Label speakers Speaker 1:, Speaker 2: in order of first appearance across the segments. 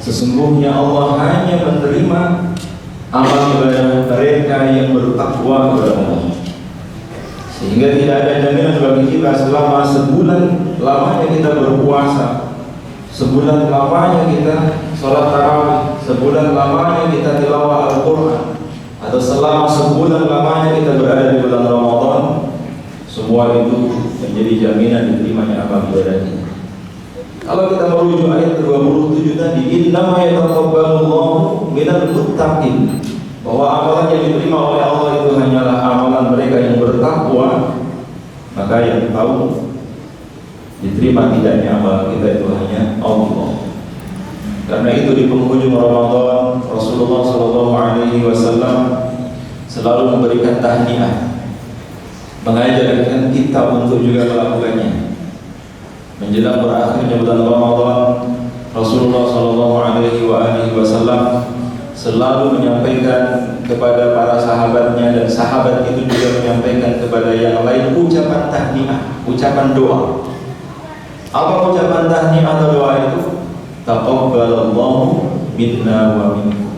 Speaker 1: Sesungguhnya Allah hanya menerima amal ibadah mereka yang bertakwa kepada Allah. Sehingga tidak ada jaminan bagi kita selama sebulan lamanya kita berpuasa, sebulan lamanya kita sholat tarawih, sebulan lamanya kita tilawah Al-Quran, atau selama sebulan lamanya kita berada di bulan Ramadan, semua itu menjadi jaminan diterimanya amal ibadah kita. Kalau kita merujuk ayat 27 tadi, innama yataqabbalullahu minal muttaqin, bahwa amalan yang diterima oleh Allah itu hanyalah amalan mereka yang bertakwa, maka yang tahu diterima tidaknya amal kita itu hanya Allah. Karena itu di penghujung Ramadan Rasulullah SAW selalu memberikan tahniah, mengajarkan kita untuk juga melakukannya. Menjelang berakhirnya bulan Ramadan, Rasulullah SAW selalu menyampaikan kepada para sahabatnya, dan sahabat itu juga menyampaikan kepada yang lain ucapan tahniah, ucapan doa. Apa ucapan tahniah atau doa itu? Taqabbalallahu minna wa minkum.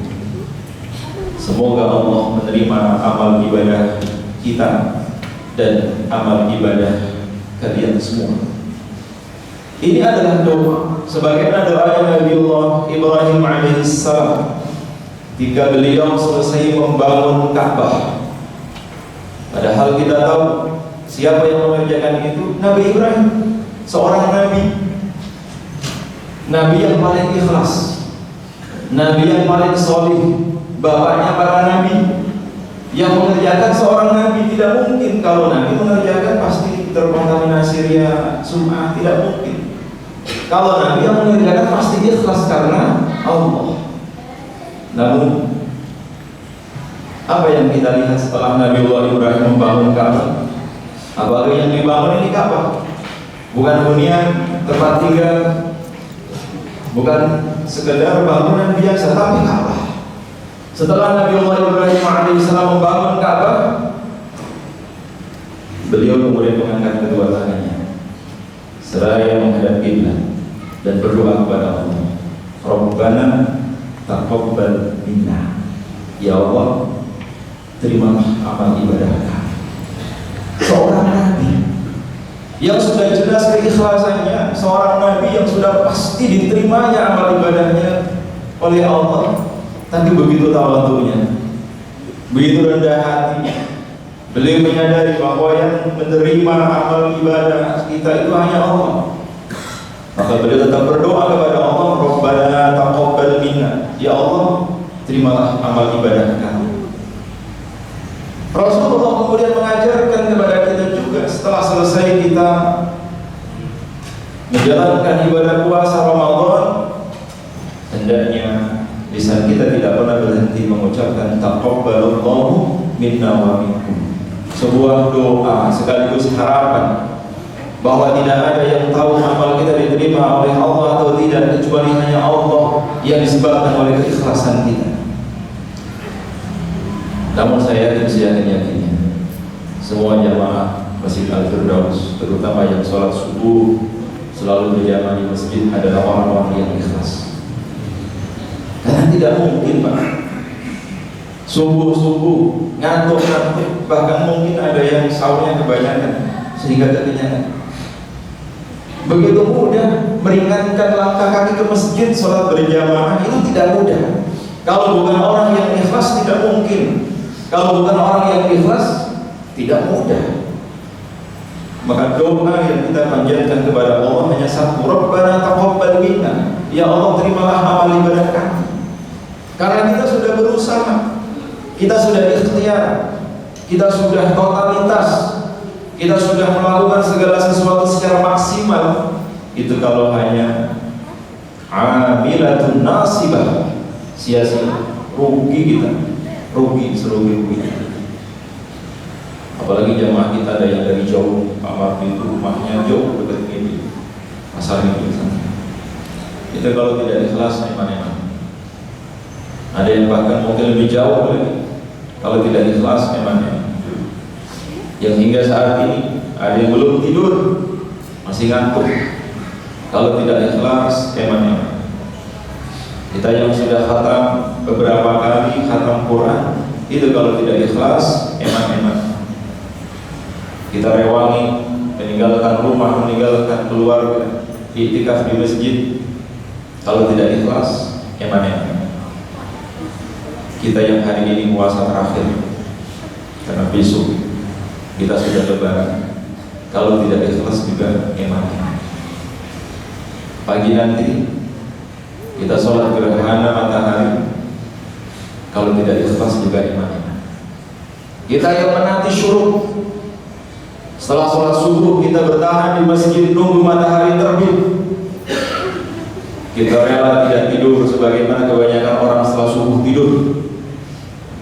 Speaker 1: Semoga Allah menerima amal ibadah kita dan amal ibadah kalian semua. Ini adalah doa, sebagaimana doanya Nabiullah Ibrahim alaihissalam ketika beliau selesai membangun Ka'bah. Padahal kita tahu siapa yang mengerjakan itu? Nabi Ibrahim, seorang nabi yang paling ikhlas, nabi yang paling solih, bapaknya para nabi. Yang mengerjakan seorang nabi tidak mungkin, kalau nabi mengerjakan pasti terkontaminasi riya, sum'ah, tidak mungkin. Kalau nabi yang mengerjakan pasti ikhlas karena Allah. Namun apa yang kita lihat setelah Nabiullah Ibrahim membangun Ka'bah? Apa yang dibangun ini Ka'bah? Bukan hunian, tempat tinggal, bukan sekedar bangunan biasa, tapi Ka'bah. Setelah Nabiullah Ibrahim alaihissalam membangun Ka'bah, beliau kemudian mengangkat kedua tangannya seraya menghadap kiblat dan berdoa kepada Allah, Rabbana taqabbal minna, ya Allah, terimalah amal ibadah kami. Seorang nabi yang sudah jelas keikhlasannya, seorang nabi yang sudah pasti diterimanya amal ibadahnya oleh Allah, tapi begitu tawadhunya, begitu rendah hatinya, beliau menyadari bahwa yang menerima amal ibadah kita itu hanya Allah. Maka beliau tetap berdoa kepada Allah, Rabbana taqabbal minna, ya Allah, terimalah amal ibadah kami. Rasulullah kemudian mengajarkan kepada kita juga, setelah selesai kita menjalankan ibadah puasa Ramadan, hendaknya lisan kita tidak pernah berhenti mengucapkan taqabbalallahu minna wa minkum, sebuah doa sekaligus harapan bahwa tidak ada yang tahu amal kita diterima oleh Allah atau tidak kecuali hanya Allah, yang disebabkan oleh keikhlasan kita. Namun saya yakin semua jamaah Masjid Al-Firdaus, terutama yang sholat subuh selalu berjamaah di masjid, adalah orang-orang yang ikhlas. Karena tidak mungkin Pak, subuh ngantuk, bahkan mungkin ada yang sahurnya kebanyakan sehingga kekenyangan. Begitu mudah meringankan langkah kaki ke masjid, sholat berjamaah itu tidak mudah. Kalau bukan orang yang ikhlas tidak mungkin. Kalau bukan orang yang ikhlas tidak mudah. Maka doa yang kita panjatkan kepada Allah hanya satu, Rabbana taqabbal minna, ya Allah, terimalah amal ibadah kami. Karena kita sudah berusaha, kita sudah ikhtiar, kita sudah totalitas, kita sudah melakukan segala sesuatu secara maksimal. Itu kalau hanya amilatun nasibah, sia-sia, rugi kita, rugi serugi kita. Apalagi jamaah kita ada yang dari jauh, Pak Martin itu rumahnya jauh dekat ini, pasar ini sana. Itu kalau tidak ikhlas eman-eman. Ada yang bahkan mungkin lebih jauh lagi, kalau tidak ikhlas eman-eman. Yang hingga saat ini ada yang belum tidur, masih ngantuk. Kalau tidak ikhlas eman-eman. Kita yang sudah khatam beberapa kali khatam Quran, itu kalau tidak ikhlas, eman-eman. Kita rewangi, meninggalkan rumah, meninggalkan keluarga, iktikaf di masjid, kalau tidak ikhlas, eman-eman. Kita yang hari ini puasa terakhir, karena besok kita sudah lebaran, kalau tidak ikhlas juga eman-eman. Pagi nanti kita sholat gerhana matahari, kalau tidak ikhlas juga eman-eman. Kita yang menanti syuruk, setelah sholat subuh kita bertahan di masjid nunggu matahari terbit. Kita rela tidak tidur sebagaimana kebanyakan orang setelah subuh tidur.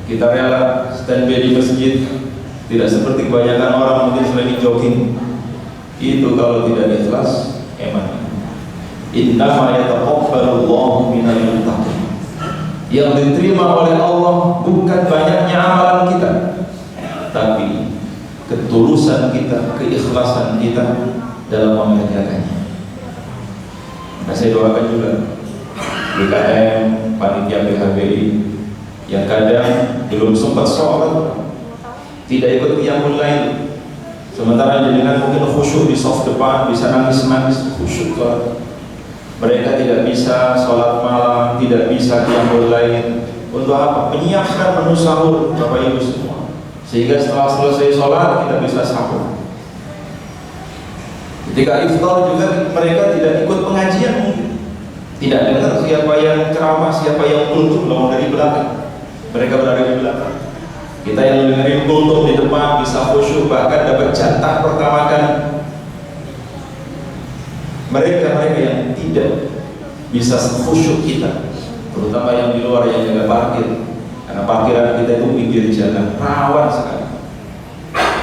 Speaker 1: Kita rela standby di masjid, tidak seperti kebanyakan orang mungkin selain jogging. Itu kalau tidak ikhlas, eman. Innama yataqabbalullahu minal muttaqin. Yang diterima oleh Allah bukan banyaknya amalan kita, tapi ketulusan kita, keikhlasan kita dalam mengerjakannya. Nah, saya doakan juga BKM, panitia PHBI yang kadang belum sempat sholat, tidak ikut qiyamul lail, sementara jenengan mungkin khusyuk di saf depan, bisa nangis-nangis khusyuk sholat. Mereka tidak bisa sholat malam, tidak bisa qiyamul lail. Untuk apa? Menyiapkan menu sahur, Bapak Ibu semua, sehingga setelah selesai sholat kita bisa sahur. Ketika iftar juga mereka tidak ikut pengajian, mungkin tidak dengar siapa yang ceramah, siapa yang kultum, lawan dari belakang. Mereka berada di belakang. Kita yang dengerin kultum di depan bisa khusyuk, bahkan dapat jatah pertama kali. Mereka yang tidak bisa khusyuk kita, terutama yang di luar yang jaga parkir, karena parkiran kita itu pinggir jalan, rawan sekali.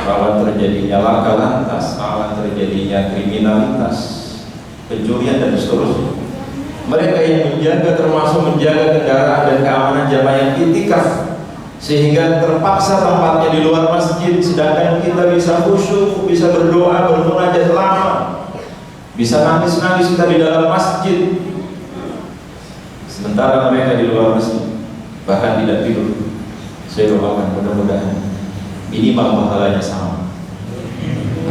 Speaker 1: Rawan terjadinya laka lantas, rawan terjadinya kriminalitas, pencurian dan seterusnya. Mereka yang menjaga, termasuk menjaga kendaraan dan keamanan jamaah yang iktikaf, sehingga terpaksa tempatnya di luar masjid, sedangkan kita bisa khusyuk, bisa berdoa, bermunajat lama, bisa nangis-nangis kita di dalam masjid, sementara mereka di luar masjid bahkan tidak tidur. Saya doakan mudah-mudahan minimal pahalanya sama.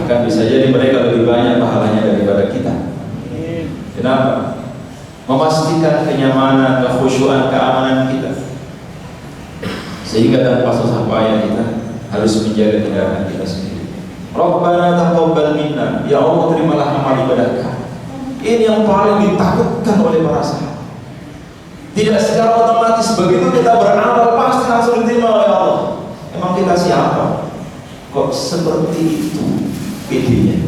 Speaker 1: Akan bisa jadi mereka lebih banyak pahalanya daripada kita. Kenapa? Memastikan kenyamanan, kekhusyuan, keamanan kita, sehingga tanpa susah payah kita harus menjaga kendaraan kita sendiri. Rabbana taqabbal minna, ya Allah terimalah amal ibadah kami. Ini yang paling ditakutkan oleh para sahabat. Tidak secara otomatis begitu kita beramal pasti langsung diterima oleh Allah. Emang kita siapa? Kok seperti itu idenya?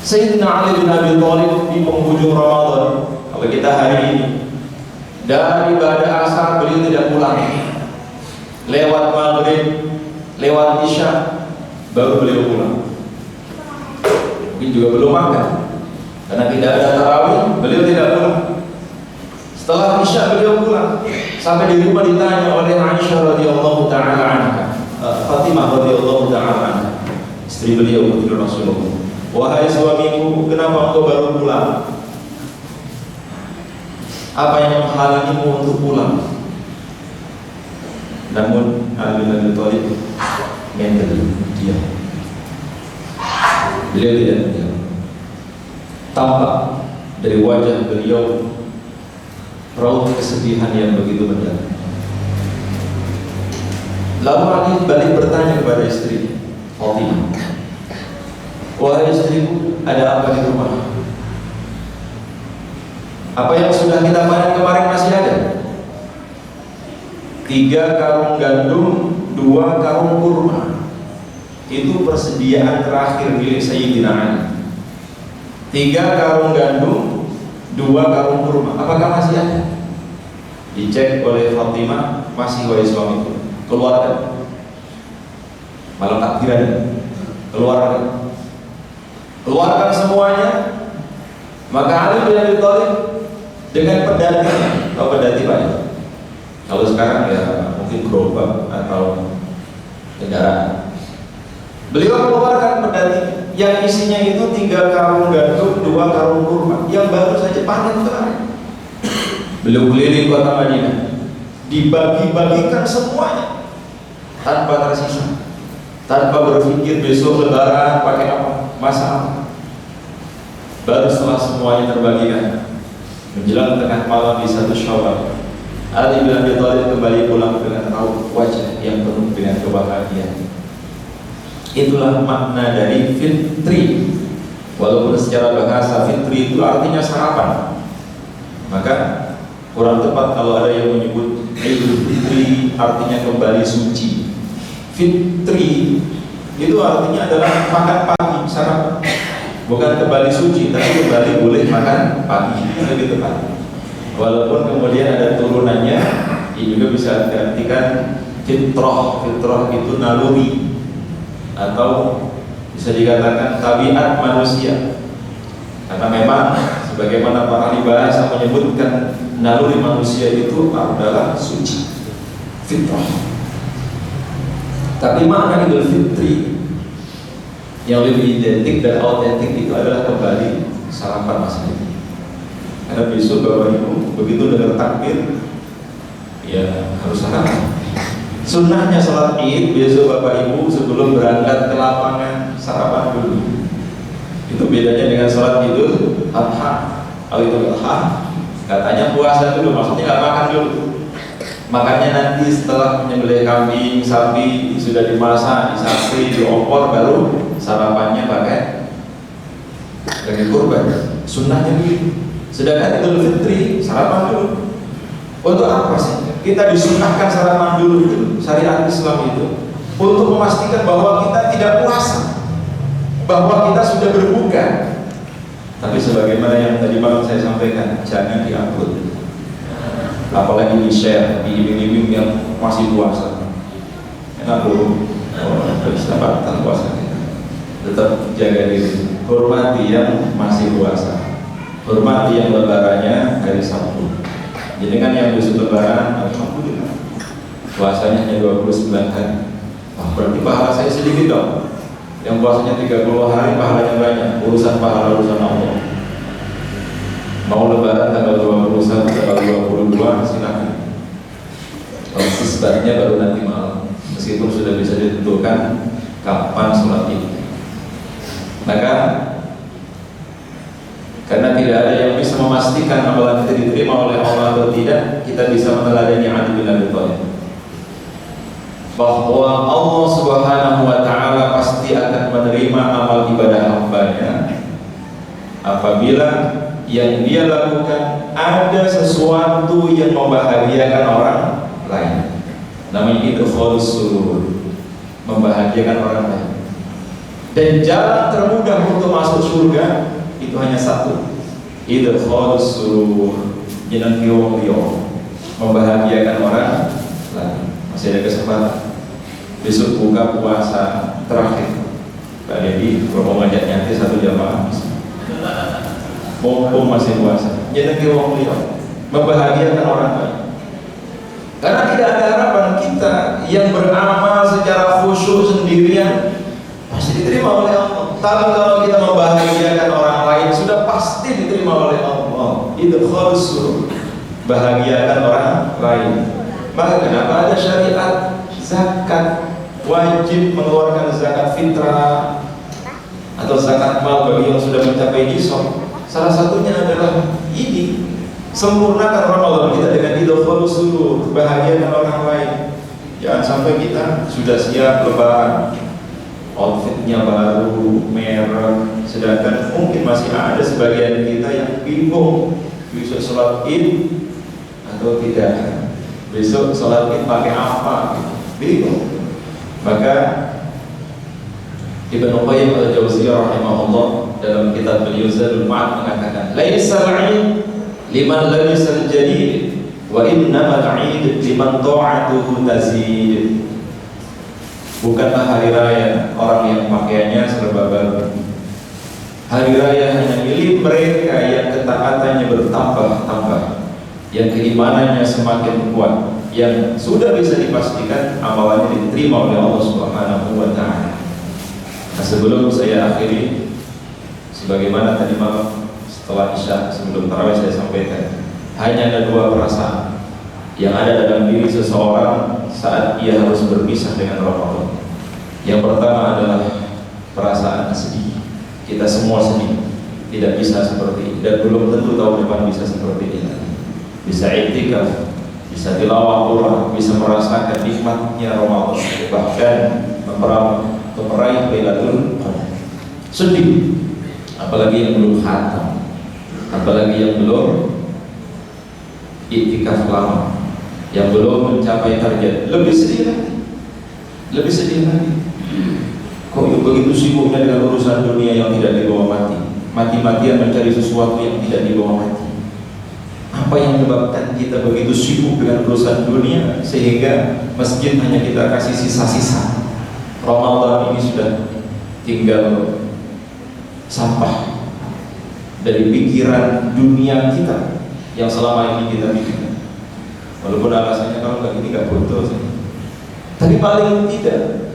Speaker 1: Sayyidina Ali bin Abi Thalib di penghujung Ramadan, kalau kita hari ini dari ibadah asar beliau tidak pulang, lewat maghrib, lewat isya baru beliau pulang. Mungkin juga belum makan, karena tidak ada tarawih, beliau tidak pulang. Setelah isya beliau pulang, sampai di rumah ditanya oleh Aisyah radhiyallahu taala anha, Fatimah radhiyallahu taala anha, istri beliau putri Rasulullah. Wahai suamiku, kenapa engkau baru pulang? Apa yang menghalangimu untuk pulang? Namun Ali bin Abi Thalib diam. Beliau tidak diam. Tampak dari wajah beliau raut kesedihan yang begitu mendalam. Lalu Ali balik bertanya kepada istri Fatimah, wahai istriku, ada apa di rumah? Apa yang sudah kita panen kemarin masih ada? 3 karung gandum, 2 karung kurma. Itu persediaan terakhir milik Sayyidina Ali. 3 karung gandum, 2 karung kurma. Apakah masih ada? Dicek oleh Fatimah, masih, wahai suamiku. Keluarkan. Malam takbiran, keluarkan. Keluarkan semuanya. Maka Ali bin Abi Thalib dengan pedatinya, atau pedati Pak ya? Kalau sekarang ya mungkin gerobak atau kendaraan. Beliau keluarkan pedati yang isinya itu 3 karung gandum, 2 karung kurma yang baru saja panen kemarin. Beliau keliling kota Madinah, dibagi-bagikan semuanya tanpa tersisa, tanpa berpikir besok lebaran pakai apa, masa apa. Baru setelah semuanya terbagikan, menjelang tengah malam di 1 Syawal, Ali bin Abi Thalib kembali pulang dengan raut wajah yang penuh dengan kebahagiaan. Itulah makna dari fitri. Walaupun secara bahasa fitri itu artinya sarapan, maka kurang tepat kalau ada yang menyebut Idul Fitri artinya kembali suci. Fitri itu artinya adalah makan pagi, sarapan. Bukan kembali suci, tapi kembali boleh makan pagi, lebih tepat. Walaupun kemudian ada turunannya, ini juga bisa diartikan fitrah. Fitrah itu naluri, atau bisa dikatakan tabiat manusia. Karena memang sebagaimana para ahli bahasa menyebutkan, naluri manusia itu adalah suci, fitrah. Tapi makna Idul Fitri yang lebih identik dan autentik itu adalah kembali sarapan masjid. Karena besok Bapak Ibu begitu dengar takbir, ya harus sarapan. Sunnahnya sholat Id besok Bapak Ibu sebelum berangkat ke lapangan sarapan dulu. Itu bedanya dengan sholat Idul Adha. Kalau Idul Adha katanya puasa dulu, maksudnya nggak makan dulu. Makannya nanti setelah menyembelih kambing, sapi sudah dimasak, disantri, diopor, baru sarapannya pakai daging kurban. Sunnahnya begitu. Sedangkan Idul Fitri sarapan dulu. Untuk apa sih kita disunnahkan sarapan dulu itu? Syariat Islam itu untuk memastikan bahwa kita tidak puasa, bahwa kita sudah berbuka. Tapi sebagaimana yang tadi malam saya sampaikan, jangan diangkut, apalagi di share di iming-iming yang masih puasa. Enak loh, kesempatan puasa kita. Tetap jaga diri, hormati yang masih puasa, hormati yang lebarannya hari Sabtu. Jadi kan yang besok lebaran, alhamdulillah puasanya hanya 29 hari. Wah, berarti pahala saya sedikit dong. Yang puasanya 30 hari pahalanya banyak. Urusan pahala urusan Allah. Mau lebaran tanggal 21, tanggal 22 silakan. Kalau sebaiknya baru nanti malam, meskipun sudah bisa ditentukan kapan sholat Id. Maka karena tidak ada yang bisa memastikan amalan kita diterima oleh Allah atau tidak, kita bisa meneladani Ali bin Abi Thalib, bahwa Allah Subhanahu wa Ta'ala pasti akan menerima amal ibadah hambanya apabila yang dia lakukan ada sesuatu yang membahagiakan orang lain. Namanya itu idkhulus surur, membahagiakan orang lain. Dan jalan termudah untuk masuk surga itu hanya satu, idkhulus surur, jeneng kiyo, membahagiakan orang lain. Masih ada kesempatan. Besok buka puasa terakhir, Pak Dedi mau ngajak nyanti satu jamaah, mumpung masih puasa, jeneng kiyo, membahagiakan orang lain. Karena tidak ada harapan kita yang beramal secara khusyuk sendirian pasti diterima oleh Allah. Tapi kalau kita membahagiakan orang lain, sudah pasti diterima oleh Allah. Idkhulus surur, bahagiakan orang lain. Maka kenapa ada syariat zakat, wajib mengeluarkan zakat fitrah atau zakat mal bagi yang sudah mencapai nisab? Salah satunya adalah ini, sempurnakan Ramadan kita dengan idkhulus surur, bahagiakan orang lain. Jangan sampai kita sudah siap lebaran, outfitnya baru, merek, sedangkan mungkin masih ada sebagian kita yang bingung besok sholat Id atau tidak, besok sholat Id pakai apa, bingung. Maka Ibnu Qayyim al-Jauziyah rahimahullah dalam kitab beliau Zadul Ma'ad mengatakan, laisal 'id liman labisal jadid wa innamal 'id liman ta'atuhu tazid. Bukanlah hari raya orang yang pakaiannya serba baru. Hari raya hanya milik mereka yang ketaatannya bertambah-tambah, yang keimanannya semakin kuat, yang sudah bisa dipastikan amalannya diterima oleh Allah Subhanahu wa Ta'ala. Nah, sebelum saya akhiri, sebagaimana tadi malam setelah Isya sebelum tarawih saya sampaikan, hanya ada dua perasaan yang ada dalam diri seseorang saat ia harus berpisah dengan Ramadan. Yang pertama adalah perasaan sedih. Kita semua sedih, tidak bisa seperti ini, dan belum tentu tahun depan bisa seperti ini. Bisa iktikaf, bisa tilawah Quran, bisa merasakan nikmatnya Ramadan, bahkan meraih Lailatul Qadar. Sedih, apalagi yang belum khatam, apalagi yang belum iktikaf lama, yang belum mencapai target, lebih sedih lagi, lebih sedih lagi. Kok begitu sibuknya dengan urusan dunia yang tidak dibawa mati, mati-matian mencari sesuatu yang tidak dibawa mati. Apa yang menyebabkan kita begitu sibuk dengan urusan dunia sehingga masjid hanya kita kasih sisa-sisa? Ramadan ini sudah tinggal sampah dari pikiran dunia kita yang selama ini kita pikirkan. Walaupun alasannya kalau nggak gini nggak butuh, tapi paling tidak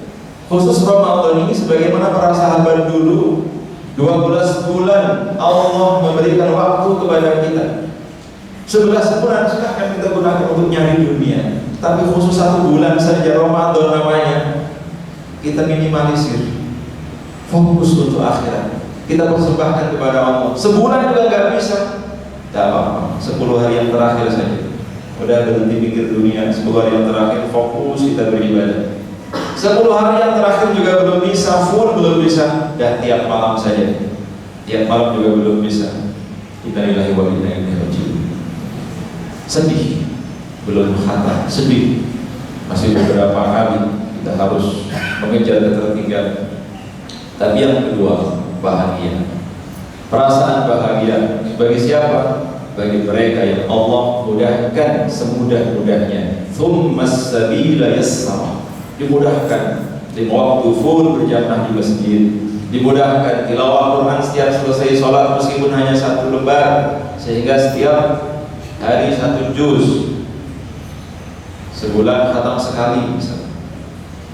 Speaker 1: khusus Ramadan ini sebagaimana para sahabat dulu 12 bulan Allah memberikan waktu kepada kita. 11 bulan silahkan kita gunakan untuk nyari dunia, tapi khusus 1 bulan saja Ramadan namanya kita minimalisir, fokus untuk akhirat, kita persembahkan kepada Allah. Sebulan juga nggak bisa, tidak apa-apa, 10 hari yang terakhir saja udah berhenti pikir dunia. 10 hari yang terakhir fokus kita beribadah. 10 hari yang terakhir juga belum bisa, full belum bisa, dan tiap malam saja, tiap malam juga belum bisa. Inna lillahi wa inna ilaihi raji'un. Sedih, belum khatam, sedih, masih beberapa kali kita harus mengejar ketertinggalan. Tapi yang kedua, bahagia. Perasaan bahagia bagi siapa? Bagi mereka yang Allah mudahkan semudah-mudahnya. Tsummas sabila yassara, dimudahkan 5 waktu full berjamaah di masjid, dimudahkan tilawah Quran setiap selesai sholat meskipun hanya 1 lembar, sehingga setiap hari 1 juz, sebulan khatam sekali misalnya.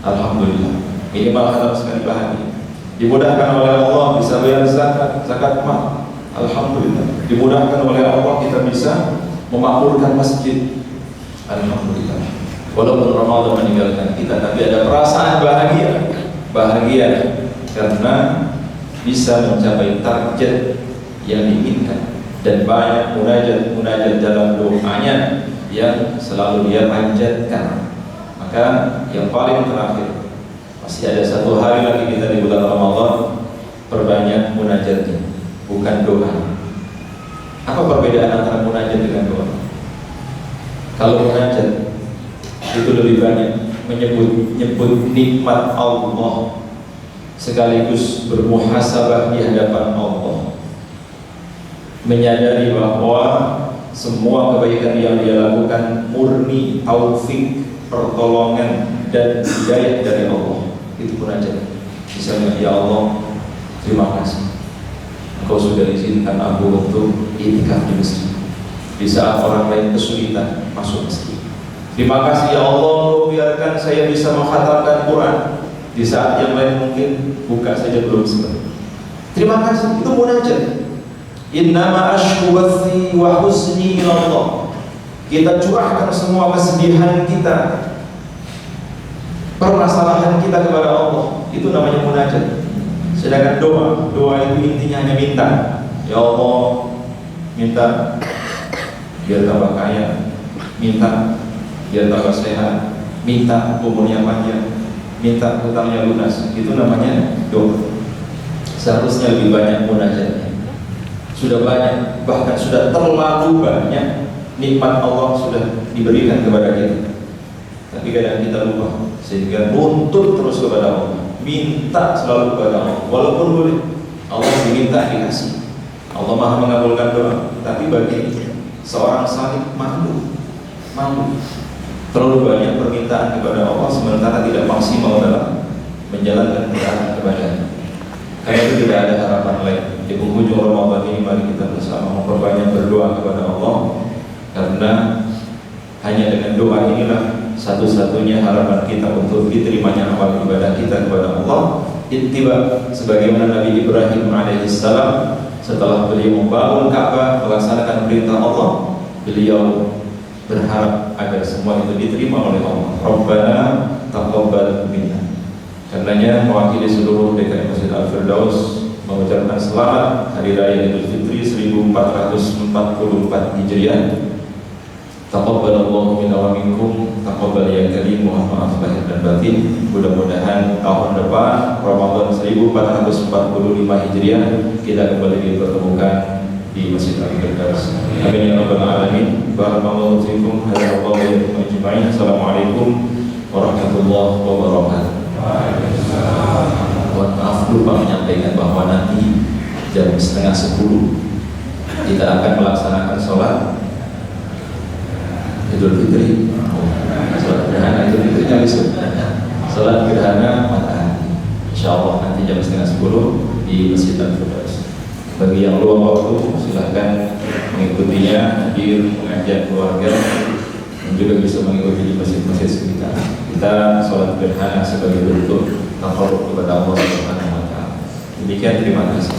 Speaker 1: Alhamdulillah, minimal khatam sekali, bahagia. Dimudahkan oleh Allah bisa bayar zakat mal, alhamdulillah. Dimudahkan oleh Allah kita bisa memakmurkan masjid, alhamdulillah. Walaupun Ramadan meninggalkan kita, tapi ada perasaan bahagia karena bisa mencapai target yang diinginkan, dan banyak munajat dalam doanya yang selalu dia panjatkan. Maka yang paling terakhir, masih ada 1 hari lagi kita di bulan Ramadan, perbanyak munajatnya, bukan doa. Apa perbedaan antara munajat dengan doa? Kalau munajat itu lebih banyak menyebut nikmat Allah, sekaligus bermuhasabah di hadapan Allah, menyadari bahwa semua kebaikan yang dia lakukan murni taufik, pertolongan dan hidayah dari Allah. Itu munajat. Misalnya, ya Allah, terima kasih Engkau sudah izinkan aku untuk iktikaf di masjid di saat orang lain kesulitan masuk masjid. Terima kasih ya Allah, Engkau biarkan saya bisa mengkhatamkan Quran di saat yang lain mungkin buka saja belum sempat. Terima kasih, itu munajat. Innama ashku bathi wa husni ila Allah. Kita curahkan semua kesedihan kita, permasalahan kita kepada Allah. Itu namanya munajat. Sedangkan doa itu intinya hanya minta. Ya Allah, minta biar tambah kaya, minta biar tambah sehat, minta umurnya panjang, minta hutangnya lunas. Itu namanya doa. Seharusnya lebih banyak munajatnya. Sudah banyak, bahkan sudah terlalu banyak nikmat Allah sudah diberikan kepada kita, tapi kadang kita lupa, sehingga nuntut terus kepada Allah, minta selalu kepada Allah. Walaupun boleh Allah diminta dikasih, Allah maha mengabulkan doa, tapi bagi seorang salih malu terlalu banyak permintaan kepada Allah sementara tidak maksimal dalam menjalankan perintah kepadanya. Karena itu tidak ada harapan lain. Di penghujung Ramadan ini mari kita bersama memperbanyak berdoa kepada Allah, karena hanya dengan doa inilah satu-satunya harapan kita untuk diterimanya amal ibadah kita kepada Allah. Ittiba, sebagaimana Nabi Ibrahim alaihissalam setelah beliau membangun Ka'bah, melaksanakan perintah Allah, beliau berharap agar semua itu diterima oleh Allah. Rabbana taqabbal minna. Karenanya mewakili seluruh DKM Masjid Al-Firdaus mengucapkan selamat Hari Raya Idul Fitri 1444 Hijriah. Taqabbalallahu minna wa minkum, taqabbal ya karim, mohon maaf lahir dan batin. Mudah-mudahan tahun depan Ramadan 1445 Hijriah kita kembali dipertemukan di Masjid Al-Firdaus. Amin ya rabbal alamin. Barakallahu fiikum. Halallahu wa iyyakum ajma'in. Assalamualaikum warahmatullahi wabarakatuh. Mohon maaf lupa menyampaikan bahwa nanti jam 9:30 kita akan melaksanakan sholat Idul Fitri. Sholat gerhana Idul Fitri kali sholat gerhana matahari. Insyaallah nanti jam 9:30 di Masjid Al-Firdaus. Bagi yang luang waktu silahkan mengikutinya, hadir pengajian keluarga, dan juga bisa mengikuti di masjid-masjid sekitar. Kita sholat gerhana sebagai bentuk taqarrub kepada Allah Subhanahu wa taala. Demikian, terima kasih.